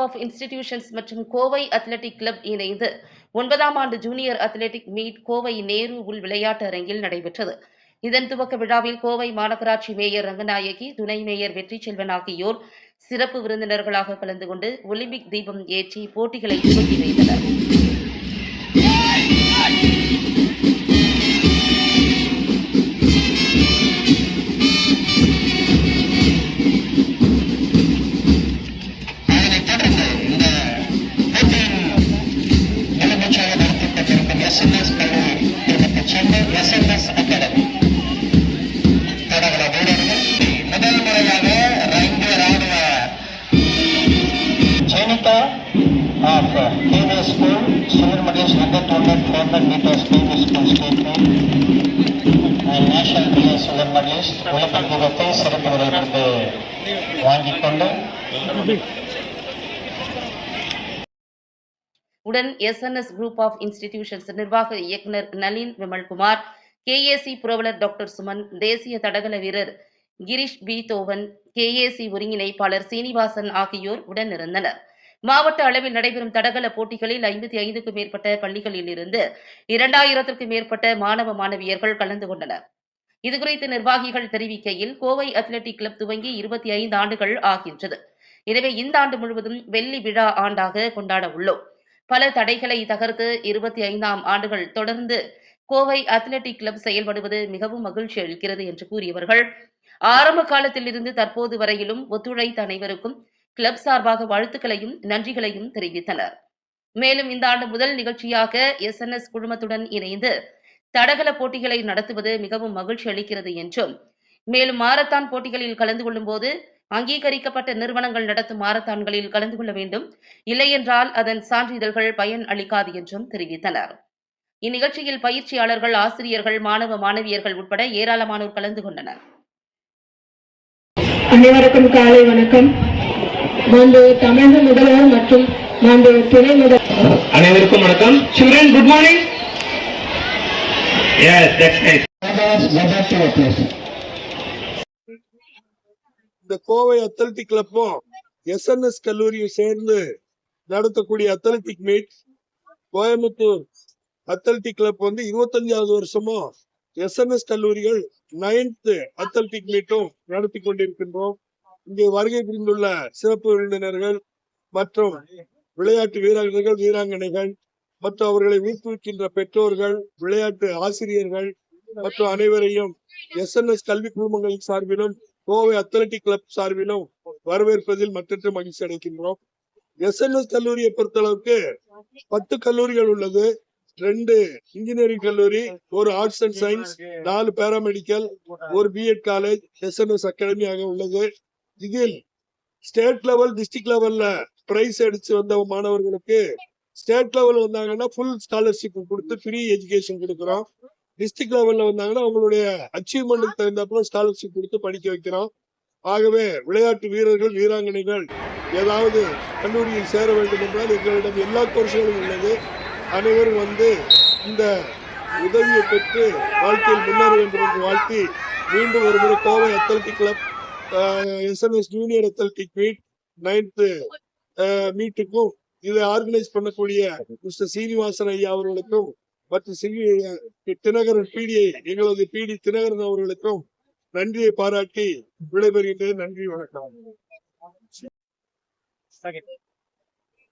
Of institutions மற்றும் Kovai athletic club இணைந்து 9ஆம் ஆண்டு junior athletic meet Kovai Nehru உள் விளையாட்டு அரங்கில் நடைபெற்றது. இதன் துவக்க விழாவில் கோவை மாநகராட்சி மேயர் ரங்கநாயகி, துணை மேயர் வெற்றி செல்வன் ஆகியோர் சிறப்பு விருந்தினர்களாக கலந்து கொண்டு ஒலிம்பிக் தீபம் ஏற்றி போட்டிகளை துவக்கி வைத்தனர். of PV School, Civil Medals 100-400 meters PV School State Meet and National Relay Silver Medalist Olympic தீபத்தை சிறப்பு விருது வாங்கிக் கொண்டு உடன் SNS குரூப் ஆஃப் இன்ஸ்டிடியூஷன்ஸ் நிர்வாக இயக்குநர் நளின் விமல்குமார், KAC புரவலர் டாக்டர் சுமன், தேசிய தடகள வீரர் கிரீஷ் பி தோவன், KAC ஒருங்கிணைப்பாளர் சீனிவாசன் ஆகியோர் உடனிருந்தனர். மாவட்ட அளவில் நடைபெறும் தடகள போட்டிகளில் 55க்கும் மேற்பட்ட பள்ளிகளில் இருந்து 2000க்கும் மேற்பட்ட மாணவ மாணவியர்கள் கலந்து கொண்டனர். இதுகுறித்து நிர்வாகிகள் தெரிவிக்கையில், கோவை அத்லெட்டிக் கிளப் துவங்கி 25 ஆண்டுகள் ஆகின்றது. எனவே இந்த ஆண்டு முழுவதும் வெள்ளி விழா ஆண்டாக கொண்டாட உள்ளோம். பல தடைகளை தகர்த்து 25ஆம் ஆண்டுகள் தொடர்ந்து கோவை அத்லெட்டிக் கிளப் செயல்படுவது மிகவும் மகிழ்ச்சி அளிக்கிறது என்று கூறியவர்கள், ஆரம்ப காலத்திலிருந்து தற்போது வரையிலும் ஒத்துழைத்த அனைவருக்கும் கிளப் சார்பாக வாழ்த்துக்களையும் நன்றிகளையும் தெரிவித்தனர். மேலும் இந்த ஆண்டு முதல் நிகழ்ச்சியாக SNS குழுமத்துடன் இணைந்து தடகள போட்டிகளை நடத்துவது மிகவும் மகிழ்ச்சி அளிக்கிறது என்றும், மேலும் மாரத்தான் போட்டிகளில் கலந்து கொள்ளும் போது அங்கீகரிக்கப்பட்ட நிறுவனங்கள் நடத்தும் மாரத்தான்களில் கலந்து கொள்ள வேண்டும், இல்லையென்றால் அதன் சான்றிதழ்கள் பயன் அளிக்காது என்றும் தெரிவித்தனர். இந்நிகழ்ச்சியில் பயிற்சியாளர்கள், ஆசிரியர்கள், மாணவ மாணவியர்கள் உட்பட ஏராளமானோர் கலந்து கொண்டனர். அனைவருக்கும் காலை வணக்கம். தமிழக முதல்வர் மற்றும் துணை முதல்வர் அனைவருக்கும் வணக்கம். Children, good morning. Yes, that's nice. இந்த கோவை அத்லெட்டிக் கிளப்பும் SNS கல்லூரியும் சேர்ந்து நடத்தக்கூடிய athletic meet, Coimbatore athletic club 25வது வருஷமும் SNS கல்லூரிகள் 9th அத்லெட்டிக் மீட்டும் நடத்தி கொண்டிருக்கின்றோம். இங்கே வருகை புரிந்துள்ள சிறப்பு விருந்தினர்கள் மற்றும் விளையாட்டு வீரர்கள், வீராங்கனைகள் மற்றும் அவர்களை ஊக்குவிக்கின்ற பெற்றோர்கள், விளையாட்டு ஆசிரியர்கள் மற்றும் அனைவரையும் SNS கல்வி குழுமங்களின் சார்பிலும் கோவை அத்லெட்டிக் கிளப் சார்பிலும் வரவேற்பதில் மற்றற்ற மகிழ்ச்சி அடைகின்றோம். SNS கல்லூரியை பொறுத்தளவுக்கு 10 கல்லூரிகள் உள்ளது. 2 இன்ஜினியரிங் கல்லூரி, 1 arts and science, 4 paramedical, 1 B.Ed college SNS அகாடமியாக உள்ளது. இதில் ஸ்டேட் லெவல், டிஸ்ட்ரிக்ட் லெவல்ல பிரைஸ் அடிச்சு வந்த மாணவர்களுக்கு ஸ்டேட் லெவல் வந்தாங்கன்னா ஃபுல் ஸ்காலர்ஷிப் கொடுத்து ஃப்ரீ எஜுகேஷன் கொடுக்கிறோம். டிஸ்ட்ரிக்ட் லெவல்ல வந்தாங்கன்னா அவங்களுடைய அச்சீவ்மெண்ட்டுக்கு தகுந்தாப்புல ஸ்காலர்ஷிப் கொடுத்து படிக்க வைக்கிறோம். ஆகவே விளையாட்டு வீரர்கள், வீராங்கனைகள் ஏதாவது கல்லூரியில் சேர வேண்டும் என்றால் எங்களிடம் எல்லா கோர்ஸ்களும் உள்ளது. அனைவரும் இந்த உதவியை பெற்று வாழ்க்கையில் முன்னேற வேண்டும் என்று வாழ்த்தி, மீண்டும் ஒரு முறை Kovai athletic club SNS junior athletic meet 9th மீட்டுக்கும் இதை ஆர்கனைஸ் பண்ணக்கூடிய மிஸ்டர் சீனிவாசன் ஐயா அவர்களுக்கும் மற்றும் தினகரன் பிடி, எங்களது பிடி தினகரன் அவர்களுக்கும் நன்றியை பாராட்டி விடைபெறுகின்றேன். நன்றி, வணக்கம்.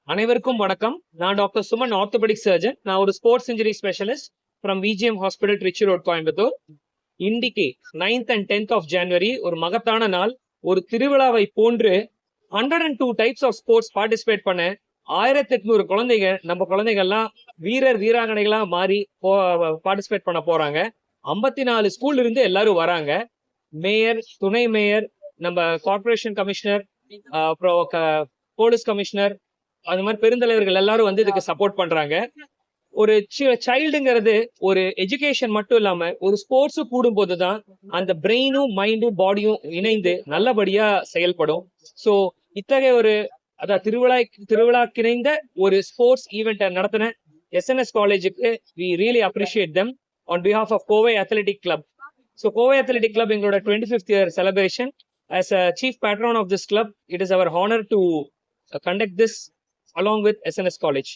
அனைவருக்கும் வணக்கம். நான் டாக்டர் சுமன், ஆர்த்தோபெடிக் சர்ஜன். நான் ஒரு sports injury specialist from VGM hospital, Trichy road, Coimbatore. இன்றைக்கு 9th and 10th of January ஒரு மகத்தான நாள். ஒரு திருவிழாவை போன்று 102 டைப்ஸ் ஆஃப் ஸ்போர்ட்ஸ் பார்ட்டிசிபேட் பண்ண 1800 குழந்தைகள், நம்ம குழந்தைகள்லாம் வீரர் வீராங்கனைகளா மாறி பார்ட்டிசிபேட் பண்ண போறாங்க. 54 ஸ்கூல்ல இருந்து எல்லாரும் வராங்க. மேயர், துணை மேயர், நம்ம கார்பரேஷன் கமிஷனர், அப்புறம் போலீஸ் கமிஷனர், அந்த மாதிரி பெருந்தலைவர்கள் எல்லாரும் இதுக்கு சப்போர்ட் பண்றாங்க. ஒரு சைல்டுங்கிறது ஒரு எஜுகேஷன் மட்டும் இல்லாம ஒரு ஸ்போர்ட்ஸும் கூடும் போதுதான் அந்த பிரெயினும் மைண்டும் பாடியும் இணைந்து நல்லபடியா செயல்படும். ஸோ இத்தகைய ஒரு திருவிழாக்கிணைந்த ஒரு ஸ்போர்ட்ஸ் ஈவெண்ட் நடத்தின SNS காலேஜுக்கு we really appreciate them on behalf of Kovai Athletic Club. So Kovai Athletic Club எங்களோட 25th year celebration. As a chief patron of this club, it is our honor to conduct this along with SNS College.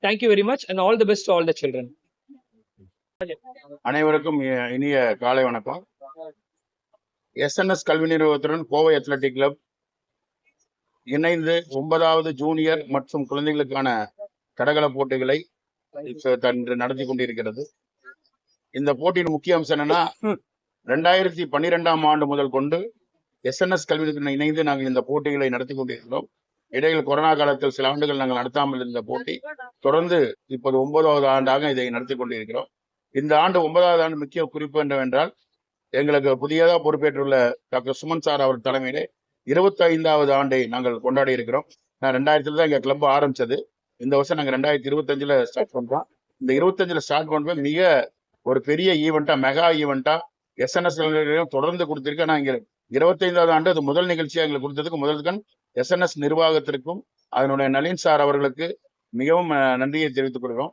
Thank you very much and all the best to all the children. அனைவருக்கும் இனிய காலை வணக்கம். SNS கல்வி நிறுவனத்துடன் Kovai athletic club இணைந்து 9வது junior மற்றும் குழந்தைகளுக்கான தடகள போட்டிகளை நடத்தி கொண்டிருக்கிறது. இந்த போட்டியின் முக்கிய அம்சம் என்னன்னா, 2012ஆம் ஆண்டு முதல் கொண்டு எஸ்என்எஸ் கல்வி நிறுவனம் இணைந்து நாங்கள் இந்த போட்டிகளை நடத்தி கொண்டிருக்கிறோம். இடையில் கொரோனா காலத்தில் சில ஆண்டுகள் நாங்கள் நடத்தாமல் இருந்த போட்டி தொடர்ந்து இப்போது 9வது ஆண்டாக இதை நடத்தி கொண்டிருக்கிறோம். இந்த ஆண்டு 9வது ஆண்டு முக்கிய குறிப்பு என்னவென்றால், எங்களுக்கு புதியதாக பொறுப்பேற்றுள்ள டாக்டர் சுமன் சார் அவர் தலைமையிலே 25வது ஆண்டை நாங்கள் கொண்டாடி இருக்கிறோம். 2000 தான் எங்க கிளப் ஆரம்பிச்சது. இந்த வருஷம் நாங்கள் 2025 ஸ்டார்ட் பண்றோம். இந்த 25 ஸ்டார்ட் பண்ணும்போது மிக ஒரு பெரிய ஈவெண்டா, மெகா ஈவெண்டா எஸ்என்எஸ் தொடர்ந்து கொடுத்திருக்கேன். நான் இங்க 25வது ஆண்டு அது முதல் நிகழ்ச்சியா எங்களுக்கு கொடுத்ததுக்கு முதல்கண் எஸ்என்எஸ் நிர்வாகத்திற்கும் அதனுடைய நளின் சார் அவர்களுக்கு மிகவும் நன்றியை தெரிவித்துக் கொள்கிறோம்.